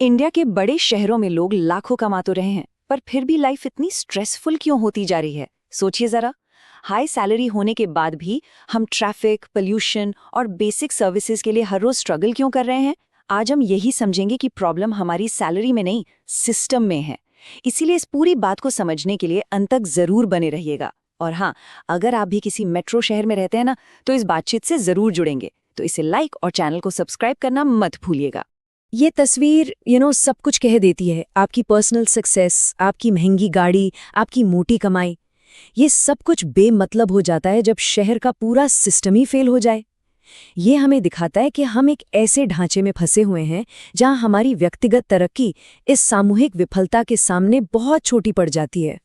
India के बड़े शहरों में लोग लाखों कमा तो रहे हैं, पर फिर भी लाइफ इतनी स्ट्रेसफुल क्यों होती जा रही है? सोचिए जरा। हाई सैलरी होने के बाद भी हम ट्रैफिक, पोल्यूशन और बेसिक सर्विसेज के लिए हर रोज स्ट्रगल क्यों कर रहे हैं? आज हम यही समझेंगे कि प्रॉब्लम हमारी सैलरी में नहीं, सिस्टम में है। इसीलिए इस पूरी बात को समझने के लिए अंत तक जरूर बने रहिएगा। और हाँ, अगर आप भी किसी मेट्रो शहर में रहते हैं ना, तो इस बातचीत से जरूर जुड़ेंगे। तो इसे लाइक और चैनल को सब्सक्राइब करना मत भूलिएगा। ये तस्वीर सब कुछ कह देती है। आपकी पर्सनल सक्सेस, आपकी महंगी गाड़ी, आपकी मोटी कमाई, ये सब कुछ बेमतलब हो जाता है जब शहर का पूरा सिस्टम ही फेल हो जाए। ये हमें दिखाता है कि हम एक ऐसे ढांचे में फंसे हुए हैं जहां हमारी व्यक्तिगत तरक्की इस सामूहिक विफलता के सामने बहुत छोटी पड़ जाती है।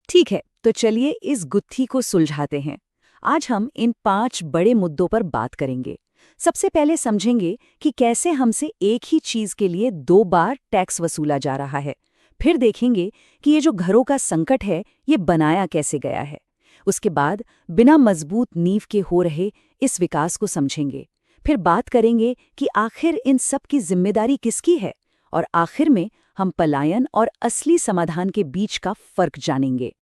ठीक है, तो चलिए इस गुत्थी को सुलझाते हैं। आज हम इन 5 बड़े मुद्दों पर बात करेंगे। सबसे पहले समझेंगे कि कैसे हमसे एक ही चीज के लिए 2 बार टैक्स वसूला जा रहा है। फिर देखेंगे कि ये जो घरों का संकट है, ये बनाया कैसे गया है। उसके बाद बिना मजबूत नींव के हो रहे इस विकास को समझेंगे। फिर बात करेंगे कि आखिर इन सब की जिम्मेदारी किसकी है, और आखिर में हम पलायन और असली समाधान के बीच का फर्क जानेंगे।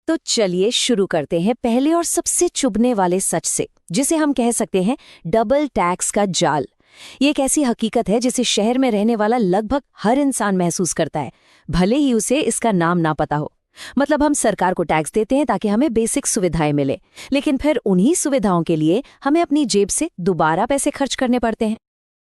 तो चलिए शुरू करते हैं पहले और सबसे चुभने वाले सच से, जिसे हम कह सकते हैं डबल टैक्स का जाल। ये एक ऐसी हकीकत है जिसे शहर में रहने वाला लगभग हर इंसान महसूस करता है, भले ही उसे इसका नाम ना पता हो। मतलब हम सरकार को टैक्स देते हैं ताकि हमें बेसिक सुविधाएं मिले, लेकिन फिर उन्हीं सुविधाओं के लिए हमें अपनी जेब से दोबारा पैसे खर्च करने पड़ते हैं।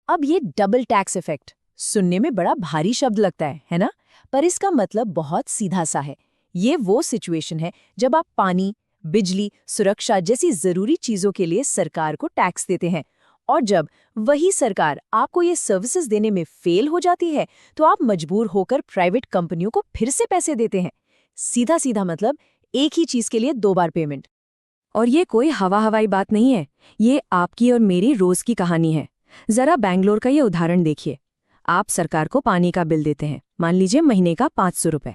अब ये डबल टैक्स इफेक्ट सुनने में बड़ा भारी शब्द लगता है ना? पर इसका मतलब बहुत सीधा सा है। ये वो सिचुएशन है जब आप पानी, बिजली, सुरक्षा जैसी जरूरी चीजों के लिए सरकार को टैक्स देते हैं, और जब वही सरकार आपको ये सर्विसेज देने में फेल हो जाती है तो आप मजबूर होकर प्राइवेट कंपनियों को फिर से पैसे देते हैं। सीधा सीधा मतलब एक ही चीज के लिए 2 बार पेमेंट। और ये कोई हवाई बात नहीं है, ये आपकी और मेरी रोज की कहानी है। जरा बैंगलोर का ये उदाहरण देखिए। आप सरकार को पानी का बिल देते हैं, मान लीजिए महीने का 500 रुपए,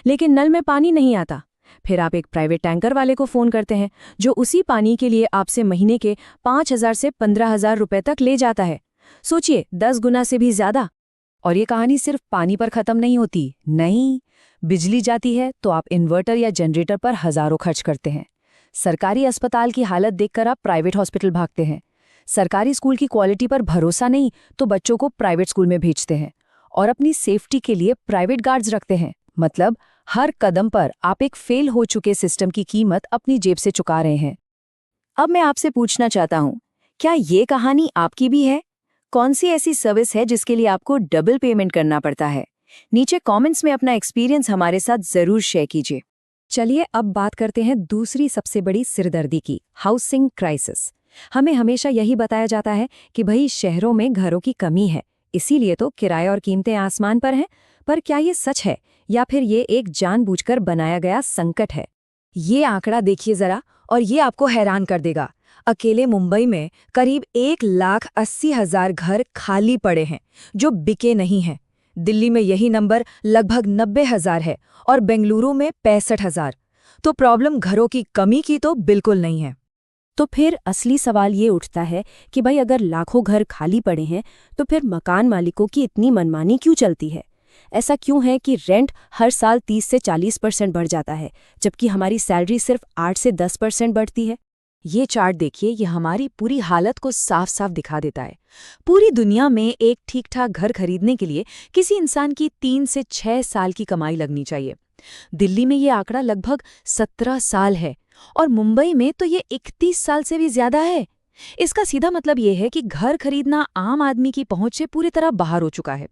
लेकिन नल में पानी नहीं आता। फिर आप एक प्राइवेट टैंकर वाले को फोन करते हैं, जो उसी पानी के लिए आपसे महीने के 5,000 से 15,000 रुपए तक ले जाता है। सोचिए, 10 गुना से भी ज्यादा। और ये कहानी सिर्फ पानी पर खत्म नहीं होती। नहीं, बिजली जाती है तो आप इन्वर्टर या जनरेटर पर हजारों खर्च करते हैं। सरकारी अस्पताल की हालत देखकर आप प्राइवेट हॉस्पिटल भागते हैं। सरकारी स्कूल की क्वालिटी पर भरोसा नहीं तो बच्चों को प्राइवेट स्कूल में भेजते हैं, और अपनी सेफ्टी के लिए प्राइवेट गार्ड्स रखते हैं। मतलब हर कदम पर आप एक फेल हो चुके सिस्टम की कीमत अपनी जेब से चुका रहे हैं। अब मैं आपसे पूछना चाहता हूं, क्या ये कहानी आपकी भी है? कौन सी ऐसी सर्विस है जिसके लिए आपको डबल पेमेंट करना पड़ता है? नीचे कमेंट्स में अपना एक्सपीरियंस हमारे साथ जरूर शेयर कीजिए। चलिए अब बात करते हैं दूसरी सबसे बड़ी सिरदर्दी की, हाउसिंग क्राइसिस। हमें हमेशा यही बताया जाता है कि भाई शहरों में घरों की कमी है, इसीलिए तो किराए और कीमतें आसमान पर हैं। पर क्या ये सच है, या फिर ये एक जानबूझकर बनाया गया संकट है? ये आंकड़ा देखिए जरा, और ये आपको हैरान कर देगा। अकेले मुंबई में करीब 1,80,000 घर खाली पड़े हैं जो बिके नहीं हैं। दिल्ली में यही नंबर लगभग 90,000 है, और बेंगलुरु में 65,000। तो प्रॉब्लम घरों की कमी की तो बिल्कुल नहीं है। तो फिर असली सवाल ये उठता है कि भाई अगर लाखों घर खाली पड़े हैं तो फिर मकान मालिकों की इतनी मनमानी क्यों चलती है? ऐसा क्यों है कि रेंट हर साल 30 से 40% बढ़ जाता है, जबकि हमारी सैलरी सिर्फ 8 से 10% बढ़ती है? ये चार्ट देखिए, ये हमारी पूरी हालत को साफ साफ दिखा देता है। पूरी दुनिया में एक ठीक ठाक घर खरीदने के लिए किसी इंसान की 3 से 6 साल की कमाई लगनी चाहिए। दिल्ली में ये आंकड़ा लगभग 17 साल है, और मुंबई में तो ये 31 साल से भी ज्यादा है। इसका सीधा मतलब ये है कि घर खरीदना आम आदमी की पहुंच से पूरी तरह बाहर हो चुका है।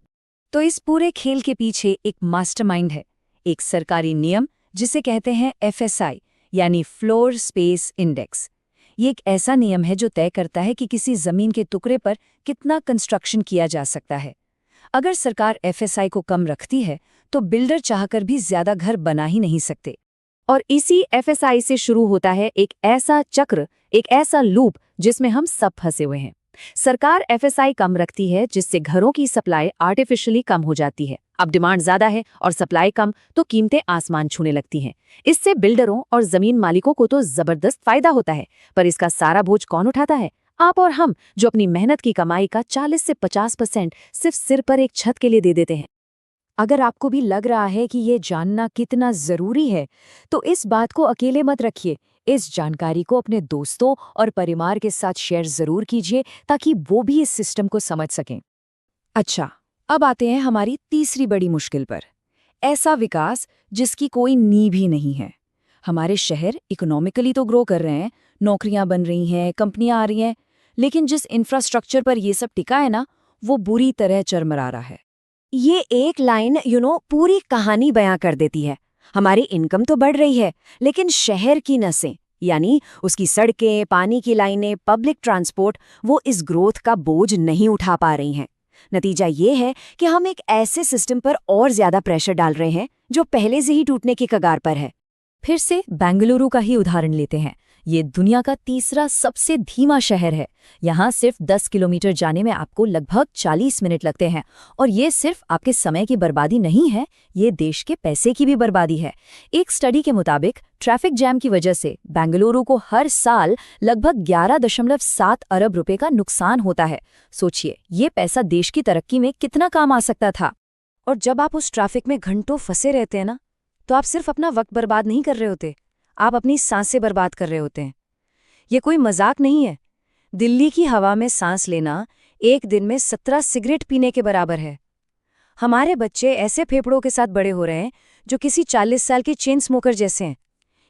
तो इस पूरे खेल के पीछे एक मास्टरमाइंड है, एक सरकारी नियम जिसे कहते हैं FSI, यानी फ्लोर स्पेस इंडेक्स। ये एक ऐसा नियम है जो तय करता है कि किसी जमीन के टुकड़े पर कितना कंस्ट्रक्शन किया जा सकता है। अगर सरकार FSI को कम रखती है तो बिल्डर चाहकर भी ज्यादा घर बना ही नहीं सकते। और इसी FSI से शुरू होता है एक ऐसा चक्र, एक ऐसा लूप जिसमें हम सब फंसे हुए हैं। सरकार FSI कम रखती है, जिससे घरों की सप्लाई आर्टिफिशियली कम हो जाती है। अब डिमांड ज्यादा है और सप्लाई कम, तो कीमतें आसमान छूने लगती हैं। इससे बिल्डरों और जमीन मालिकों को तो जबरदस्त फायदा होता है, पर इसका सारा बोझ कौन उठाता है? आप और हम, जो अपनी मेहनत की कमाई का 40 से 50% सिर्फ सिर पर एक छत के लिए दे देते हैं। अगर आपको भी लग रहा है कि ये जानना कितना जरूरी है, तो इस बात को अकेले मत रखिए। इस जानकारी को अपने दोस्तों और परिवार के साथ शेयर जरूर कीजिए ताकि वो भी इस सिस्टम को समझ सकें। अच्छा, अब आते हैं हमारी तीसरी बड़ी मुश्किल पर। ऐसा विकास जिसकी कोई नींव ही नहीं है। हमारे शहर इकोनॉमिकली तो ग्रो कर रहे हैं, नौकरियां बन रही हैं, कंपनियां आ रही हैं, लेकिन जिस इंफ्रास्ट्रक्चर पर ये सब टिका है ना, वो बुरी तरह चरमरा रहा है। ये एक लाइन पूरी कहानी बयां कर देती है। हमारी इनकम तो बढ़ रही है, लेकिन शहर की नसें, यानी उसकी सड़कें, पानी की लाइनें, पब्लिक ट्रांसपोर्ट, वो इस ग्रोथ का बोझ नहीं उठा पा रही हैं। नतीजा ये है कि हम एक ऐसे सिस्टम पर और ज्यादा प्रेशर डाल रहे हैं जो पहले से ही टूटने की कगार पर है। फिर से बेंगलुरु का ही उदाहरण लेते हैं। ये दुनिया का तीसरा सबसे धीमा शहर है। यहाँ सिर्फ 10 किलोमीटर जाने में आपको लगभग 40 मिनट लगते हैं। और ये सिर्फ आपके समय की बर्बादी नहीं है, ये देश के पैसे की भी बर्बादी है। एक स्टडी के मुताबिक ट्रैफिक जैम की वजह से बेंगलुरु को हर साल लगभग 11.7 अरब रुपए का नुकसान होता है। सोचिए, ये पैसा देश की तरक्की में कितना काम आ सकता था। और जब आप उस ट्रैफिक में घंटों फंसे रहते हैं ना, तो आप सिर्फ अपना वक्त बर्बाद नहीं कर रहे होते, आप अपनी सांसें बर्बाद कर रहे होते हैं। ये कोई मजाक नहीं है। दिल्ली की हवा में सांस लेना एक दिन में 17 सिगरेट पीने के बराबर है। हमारे बच्चे ऐसे फेफड़ों के साथ बड़े हो रहे हैं जो किसी 40 साल के चेन स्मोकर जैसे हैं।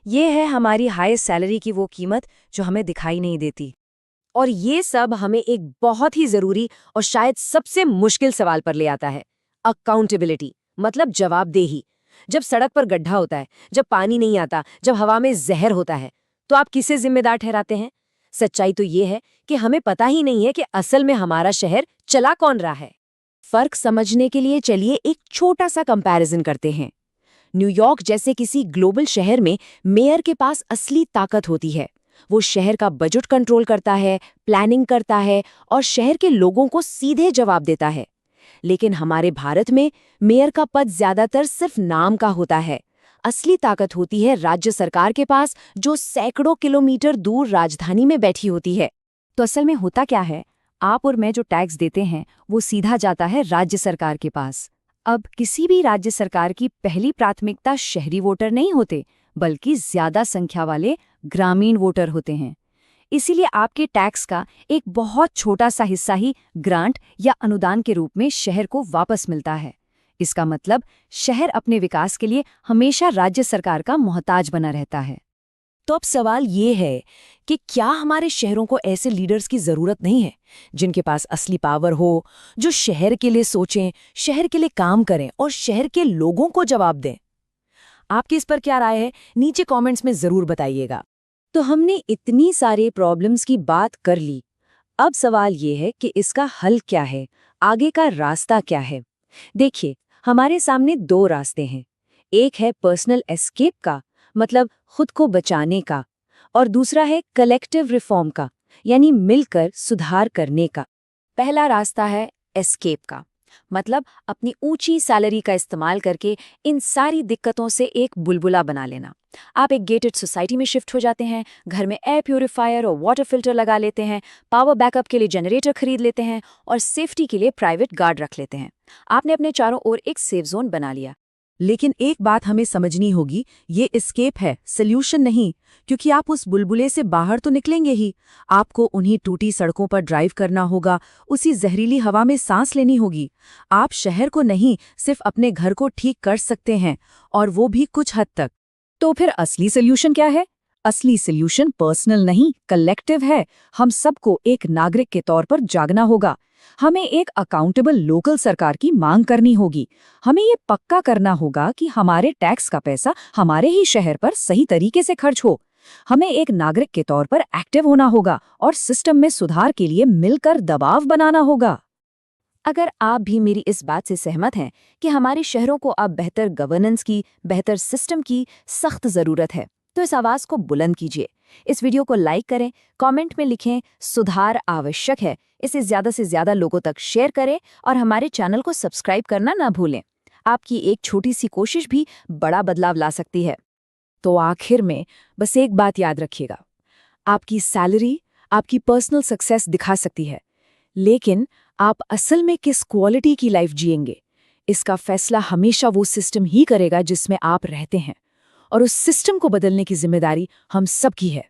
ये है हमारी हाई सैलरी की वो कीमत जो हमें दिखाई नहीं देती। और ये सब हमें एक बहुत ही जरूरी और शायद सबसे मुश्किल सवाल पर ले आता है, अकाउंटेबिलिटी, मतलब जवाबदेही। जब सड़क पर गड्ढा होता है, जब पानी नहीं आता, जब हवा में जहर होता है, तो आप किसे जिम्मेदार ठहराते हैं? सच्चाई तो ये है कि हमें पता ही नहीं है कि असल में हमारा शहर चला कौन रहा है। फर्क समझने के लिए चलिए एक छोटा सा कंपैरिजन करते हैं। न्यूयॉर्क जैसे किसी ग्लोबल शहर में मेयर के पास असली ताकत होती है। वो शहर का बजट कंट्रोल करता है, प्लानिंग करता है और शहर के लोगों को सीधे जवाब देता है। लेकिन हमारे भारत में मेयर का पद ज्यादातर सिर्फ नाम का होता है। असली ताकत होती है राज्य सरकार के पास, जो सैकड़ों किलोमीटर दूर राजधानी में बैठी होती है। तो असल में होता क्या है, आप और मैं जो टैक्स देते हैं वो सीधा जाता है राज्य सरकार के पास। अब किसी भी राज्य सरकार की पहली प्राथमिकता शहरी वोटर नहीं होते, बल्कि ज्यादा संख्या वाले ग्रामीण वोटर होते हैं। इसीलिए आपके टैक्स का एक बहुत छोटा सा हिस्सा ही ग्रांट या अनुदान के रूप में शहर को वापस मिलता है। इसका मतलब शहर अपने विकास के लिए हमेशा राज्य सरकार का मोहताज बना रहता है। तो अब सवाल ये है कि क्या हमारे शहरों को ऐसे लीडर्स की जरूरत नहीं है, जिनके पास असली पावर हो, जो शहर के लिए सोचें, शहर के लिए काम करें और शहर के लोगों को जवाब दें? आपकी इस पर क्या राय है, नीचे कमेंट्स में जरूर बताइएगा। तो हमने इतनी सारे प्रॉब्लम्स की बात कर ली। अब सवाल ये है कि इसका हल क्या है, आगे का रास्ता क्या है? देखिए, हमारे सामने दो रास्ते हैं। एक है पर्सनल एस्केप का, मतलब खुद को बचाने का, और दूसरा है कलेक्टिव रिफॉर्म का, यानी मिलकर सुधार करने का। पहला रास्ता है एस्केप का, मतलब अपनी ऊंची सैलरी का इस्तेमाल करके इन सारी दिक्कतों से एक बुलबुला बना लेना। आप एक गेटेड सोसाइटी में शिफ्ट हो जाते हैं, घर में एयर प्यूरिफायर और वाटर फिल्टर लगा लेते हैं, पावर बैकअप के लिए जनरेटर खरीद लेते हैं और सेफ्टी के लिए प्राइवेट गार्ड रख लेते हैं। आपने अपने चारों ओर एक सेफ जोन बना लिया। लेकिन एक बात हमें समझनी होगी, ये एस्केप है, सल्यूशन नहीं, क्योंकि आप उस बुलबुले से बाहर तो निकलेंगे ही। आपको उन्हीं टूटी सड़कों पर ड्राइव करना होगा, उसी जहरीली हवा में सांस लेनी होगी। आप शहर को नहीं, सिर्फ अपने घर को ठीक कर सकते हैं, और वो भी कुछ हद तक। तो फिर असली सल्यूशन क्या है? असली सल्यूशन पर्सनल नहीं, कलेक्टिव है। हम सबको एक नागरिक के तौर पर जागना होगा। हमें एक अकाउंटेबल लोकल सरकार की मांग करनी होगी। हमें ये पक्का करना होगा कि हमारे टैक्स का पैसा हमारे ही शहर पर सही तरीके से खर्च हो। हमें एक नागरिक के तौर पर एक्टिव होना होगा और सिस्टम में सुधार के लिए मिलकर दबाव बनाना होगा। अगर आप भी मेरी इस बात से सहमत हैं कि हमारे शहरों को अब बेहतर गवर्नेंस की, बेहतर सिस्टम की सख्त जरूरत है, तो इस आवाज को बुलंद कीजिए। इस वीडियो को लाइक करें, कमेंट में लिखें सुधार आवश्यक है, इसे ज्यादा से ज्यादा लोगों तक शेयर करें और हमारे चैनल को सब्सक्राइब करना ना भूलें। आपकी एक छोटी सी कोशिश भी बड़ा बदलाव ला सकती है। तो आखिर में बस एक बात याद रखिएगा, आपकी सैलरी आपकी पर्सनल सक्सेस दिखा सकती है, लेकिन आप असल में किस क्वालिटी की लाइफ जिएंगे, इसका फैसला हमेशा वो सिस्टम ही करेगा जिसमें आप रहते हैं, और उस सिस्टम को बदलने की जिम्मेदारी हम सबकी है।